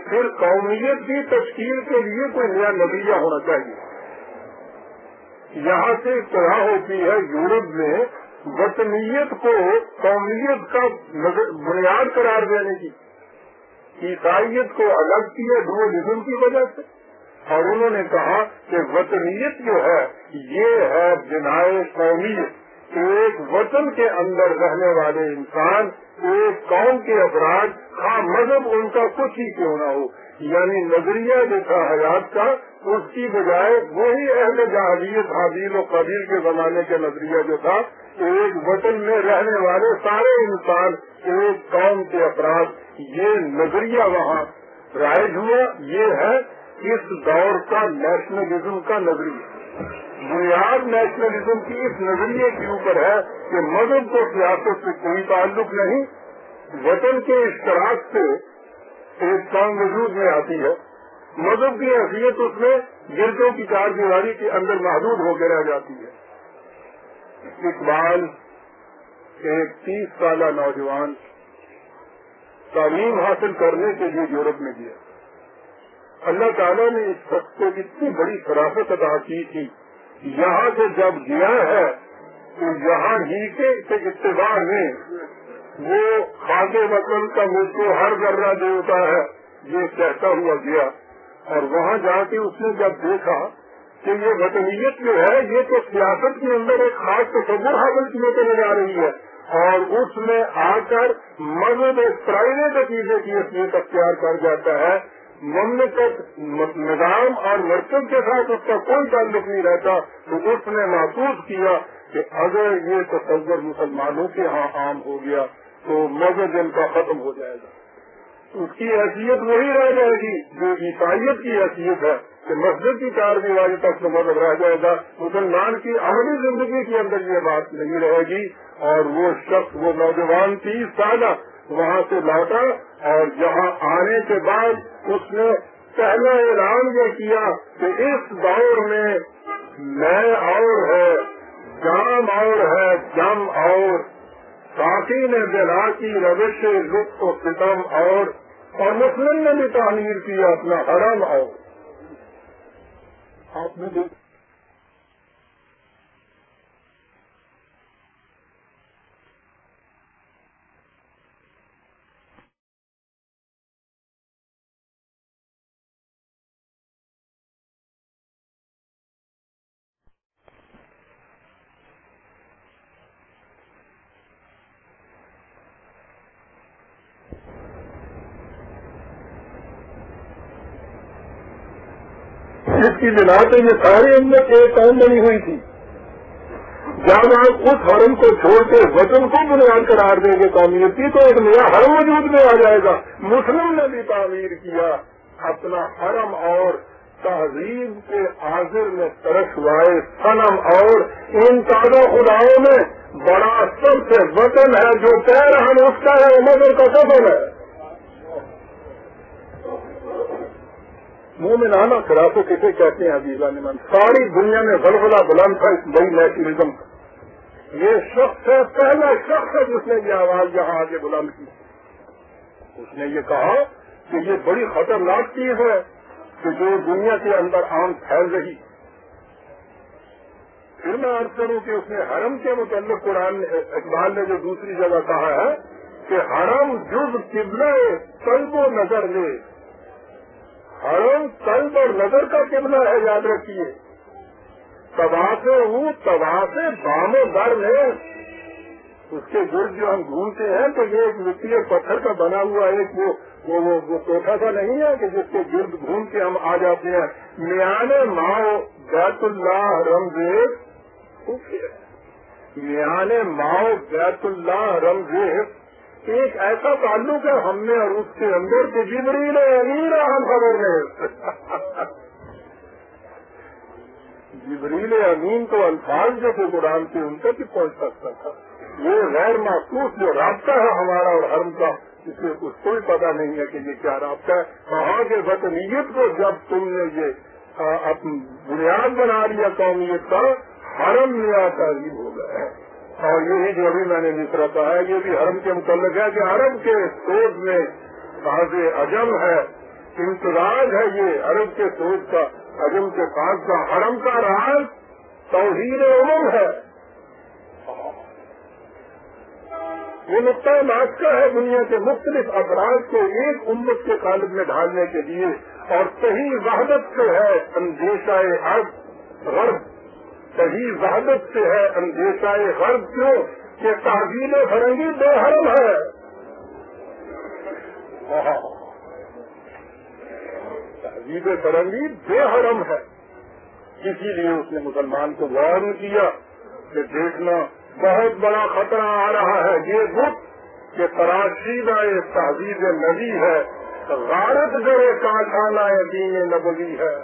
پھر قومیت کی تشکیل کے لیے کوئی نیا نظریہ ہونا چاہیے. یہاں سے ابتدا ہوتی ہے یورپ میں وطنیت کو قومیت کا بنیاد قرار دینے کی. عیسائیت کو الگ کیا ڈوئلزم کی وجہ سے، اور انہوں نے کہا کہ وطنیت جو ہے یہ ہے بنائے قومیت. ایک وطن کے اندر رہنے والے انسان، ایک قوم کے افراد، ہاں مذہب ان کا کچھ ہی کیوں نہ ہو، یعنی نظریہ جو تھا حیات کا، اس کی بجائے وہی اہل جاہلیت حابیل و قابیل کے زمانے کا نظریہ جو تھا، ایک وطن میں رہنے والے سارے انسان ایک قوم کے افراد، یہ نظریہ وہاں رائج ہوا. یہ ہے اس دور کا نیشنلزم کا نظریہ. بنیاد نیشنلزم کی اس نظریے کے اوپر ہے کہ مذہب کو سیاست سے کوئی تعلق نہیں، وطن کے اشتراک سے ایک قوم وجود میں آتی ہے. مذہب کی حیثیت اس میں گردوں کی چار دیواری کے اندر محدود ہو کے رہ جاتی ہے. اقبال ایک 30 سالہ نوجوان تعلیم حاصل کرنے کے لیے یورپ میں گیا. اللہ تعالیٰ نے اس شخص کو اتنی بڑی شرافت عطا کی تھی. یہاں سے جب گیا ہے تو یہاں ہی کے اتباع میں وہ خاک وطن کا مجھ کو ہر ذرہ دیتا ہے یہ کہتا ہوا گیا. اور وہاں جا کے اس نے جب دیکھا کہ یہ وطنیت جو ہے یہ تو سیاست کے اندر ایک خاص تصور حاصل کیے چلے جا رہی ہے، اور اس میں آ کر مذہب ایک پرائیویٹ عقیدے کی اصلیت اختیار کر جاتا ہے. مملکت نظام اور مرکز کے ساتھ اس کا کوئی تعلق نہیں رہتا. تو اس نے محسوس کیا کہ اگر یہ تصور مسلمانوں کے ہاں عام ہو گیا تو مذہب ان کا ختم ہو جائے گا. اس کی حیثیت وہی رہ جائے گی جو عیسائیت کی حیثیت ہے کہ مسجد کی چار دیواری تک تو مذہب رہ جائے گا. مسلمان کی عملی زندگی کے اندر یہ بات نہیں رہے گی. اور وہ شخص، وہ نوجوان 30 سالہ وہاں سے لوٹا، اور یہاں آنے کے بعد اس نے پہلا اعلان یہ کیا کہ اس دور میں اور ہے، جام اور ہے، جم اور ساقی نے بلا کی روش لطف و ستم اور مسلم نے بھی تعمیر کیا اپنا حرم. اور آپ نے دیکھا اس کی بنا پہ یہ سارے اندر ایک قوم بنی ہوئی تھی. جب آپ اس حرم کو چھوڑ کے وطن کو بنیاد قرار دیں گے قومیت کی تو ایک نیا حرم وجود میں آ جائے گا. مسلم نے بھی تعمیر کیا اپنا حرم اور تہذیب کے حاضر میں ترشوائے صنم، اور ان تازہ خداؤں میں بڑا سب سے وطن ہے جو پیر ہم اس کا ہے، مگر کا سفر ہے. مومنانہ شرافت کسے کہتے ہیں عزیزان من؟ ساری دنیا میں غلغلہ بلند تھا اس بڑی نیشنلزم کا. یہ شخص ہے، پہلا شخص ہے جس نے یہ آواز یہاں آگے بلند کی. اس نے یہ کہا کہ یہ بڑی خطرناک چیز ہے کہ جو دنیا کے اندر عام پھیل رہی. پھر میں عرض کروں کہ اس نے حرم کے متعلق قرآن اقبال نے جو دوسری جگہ کہا ہے کہ حرم جز قبلہ قلب و نظر لے. حرم قلب اور نظر کا قبلہ ہے، یاد رکھیے. طواف طواف بام و در میں اس کے گرد جو ہم گھومتے ہیں تو یہ ایک مٹی اور پتھر کا بنا ہوا ایک وہ کوٹھا سا نہیں ہے کہ جس کے گرد گھوم کے ہم آ جاتے ہیں. میانے ماؤ بیت اللہ رمضیب، میانے ماؤ بیت اللہ رمضیب ایک ایسا تعلق ہے ہم نے اور اس کے اندر کہ جبریل امین ہم خبر نہیں. جبریل امین تو الفاظ جو تھے قرآن کے ان تک ہی پہنچ سکتا تھا. وہ غیر محسوس جو رابطہ ہے ہمارا اور حرم کا، اس میں کچھ کوئی پتہ نہیں ہے کہ یہ کیا رابطہ ہے. وہاں کے وطنیت کو جب تم نے یہ بنیاد بنا لیا قومیت کا، حرم نیا تعلیم ہو گیا ہے. اور یہی جو ابھی میں نے مصرا کہا ہے یہ بھی حرم کے متعلق ہے کہ عرب کے سوچ میں ساز عجم ہے ہے یہ عرب کے سوچ کا، عجم کے پاس کا، حرم کا راز توحید امم ہے. یہ نقطۂ ناز کا ہے دنیا کے مختلف افراد کو ایک امت کے قالب میں ڈھالنے کے لیے، اور صحیح وحدت سے ہے اندیشہ غرب، صحیح وحدت سے ہے اندیشہ غرب. کیوں کہ تہذیب فرنگی بے حرم ہے. تہذیب فرنگی بے حرم ہے. اسی لیے اس نے مسلمان کو وارن کیا کہ دیکھنا بہت بڑا خطرہ آ رہا ہے. یہ بت کہ تراشیدہ تہذیب نبی ہے، غارت جڑے کاٹھانہ دین نبوی ہے.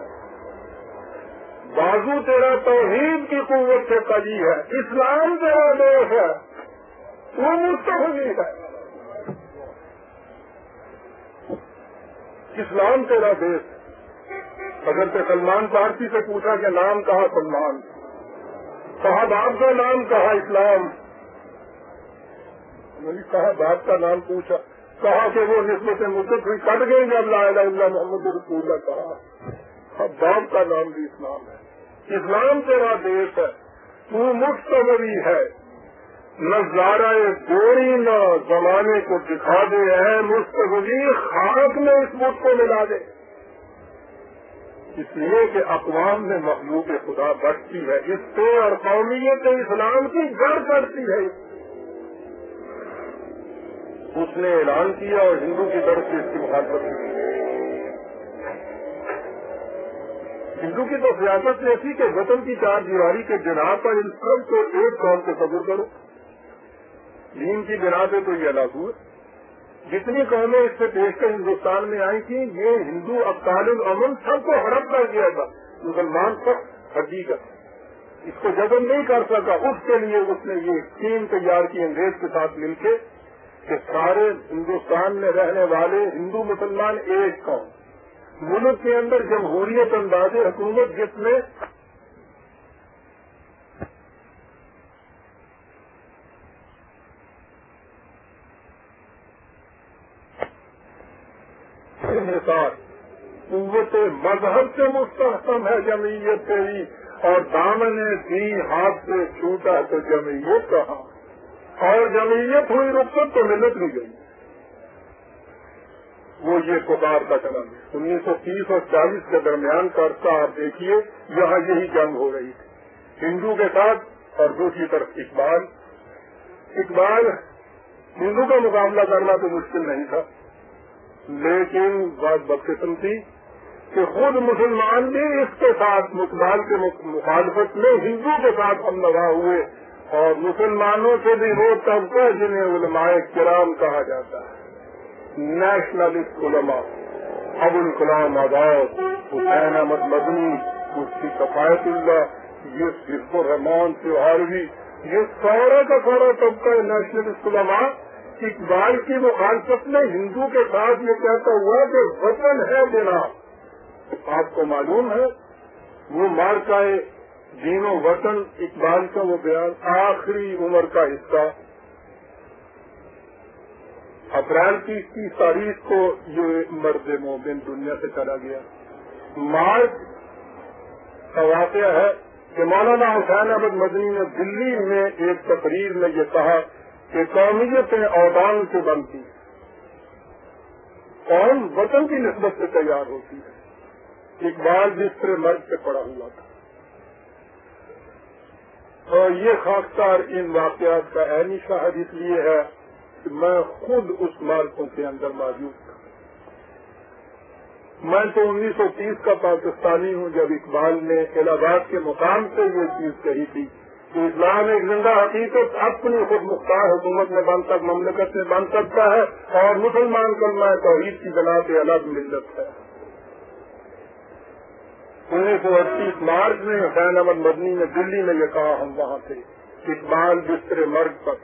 بازو تیرا توحید کی قوت سے قوی ہے، اسلام تیرا دیش ہے، وہ مستحوی ہے. اسلام تیرا دیش ہے. حضرت سلمان فارسی سے پوچھا کہ نام کہا سلمان، کہا باپ کا نام کہا اسلام. کہا باپ کا نام پوچھا، کہا کہ وہ نسبت مدت ہوئی کٹ گئی جب لا الہ الا اللہ محمد رسول اللہ کہا. اب باپ کا نام بھی اسلام ہے. اسلام تیرا دیش ہے، تو مستوری ہے. نظارہ گوری نہ زمانے کو دکھا دے ہے مستوری، خاک میں اس ملک کو ملا دے. اس لیے کہ اقوام میں مخلوق خدا بڑھتی ہے اس سے، اور قومیت اسلام کی جڑ کرتی ہے. اس نے اعلان کیا اور ہندو کی طرف سے اس کی مخالفت کی. ہندو کی تو سیاست ایسی کہ وطن کی چار دیواری کے بنا پر ان سب کو ایک قوم کو قبول کرو. دین کی بنا پہ تو یہ لاگو ہے. جتنی قومیں اس سے پیش کر ہندوستان میں آئی تھیں، یہ ہندو ابطال الامن سب کو ہڑپ کر دیا تھا. مسلمان سب حقیقت اس کو جذب نہیں کر سکا. اس کے لیے اس نے یہ اسکیم تیار کی انگریز کے ساتھ مل کے کہ سارے ہندوستان میں رہنے والے ہندو مسلمان ایک قوم، ملک کے اندر جمہوریت انداز حکومت جس میں قوت مذہب سے مستحکم ہے جمعیت تیری، اور دامن دین ہاتھ سے چھوٹا تو جمعیت کہاں. اور جمعیت ہوئی رخصت تو ملت نہیں گئی. وہ یہ پکار کا چلن 1930 اور 40 کے درمیان کا عرصہ آپ دیکھیے، یہاں یہی جنگ ہو رہی تھی ہندو کے ساتھ، اور دوسری طرف اقبال ہندو کا مقابلہ کرنا تو مشکل نہیں تھا، لیکن بات بدقسمتی کہ خود مسلمان بھی اس کے ساتھ اقبال کے مخالفت میں ہندو کے ساتھ ہم لگا ہوئے، اور مسلمانوں سے بھی وہ طبقہ جنہیں علماء کرام کہا جاتا ہے، نیشنلسٹ علماء، ابوالکلام آزاد، حسین احمد مدنی، مفتی کفایت اللہ، یہ صرف الرحمان تیوہاروی، یہ سارا کا سارا طبقہ نیشنلسٹ علماء اقبال کی مخالفت میں ہندو کے ساتھ یہ کہتا ہوا کہ وطن ہے بنا. آپ کو معلوم ہے وہ مارکہ دین و وطن اقبال کا وہ بیان آخری عمر کا حصہ اپریل کی 30 تاریخ کو یہ مرد مومن دنیا سے چلا گیا. مارچ کا واقعہ ہے کہ مولانا حسین احمد مدنی نے دلی میں ایک تقریر میں یہ کہا کہ قومیتیں اوطان سے بنتی، قوم وطن کی نسبت سے تیار ہوتی ہے. اقبال بستر مرگ سے پڑا ہوا تھا، اور یہ خاکسار ان واقعات کا عینی شاہد اس لیے ہے کہ میں خود اس مارکوں کے اندر موجود تھا. میں تو 1930 کا پاکستانی ہوں جب اقبال نے الہ آباد کے مقام سے یہ چیز کہی تھی کہ اسلام ایک زندہ حقیقت اپنی خود مختار حکومت میں مملکت میں بن سکتا ہے، اور مسلمان کلمہ توحید کی بنا پہ الگ ملت ہے. 1938 مارچ میں حسین احمد مدنی نے دلی میں یہ کہا، ہم وہاں تھے، اقبال بستر مرگ تک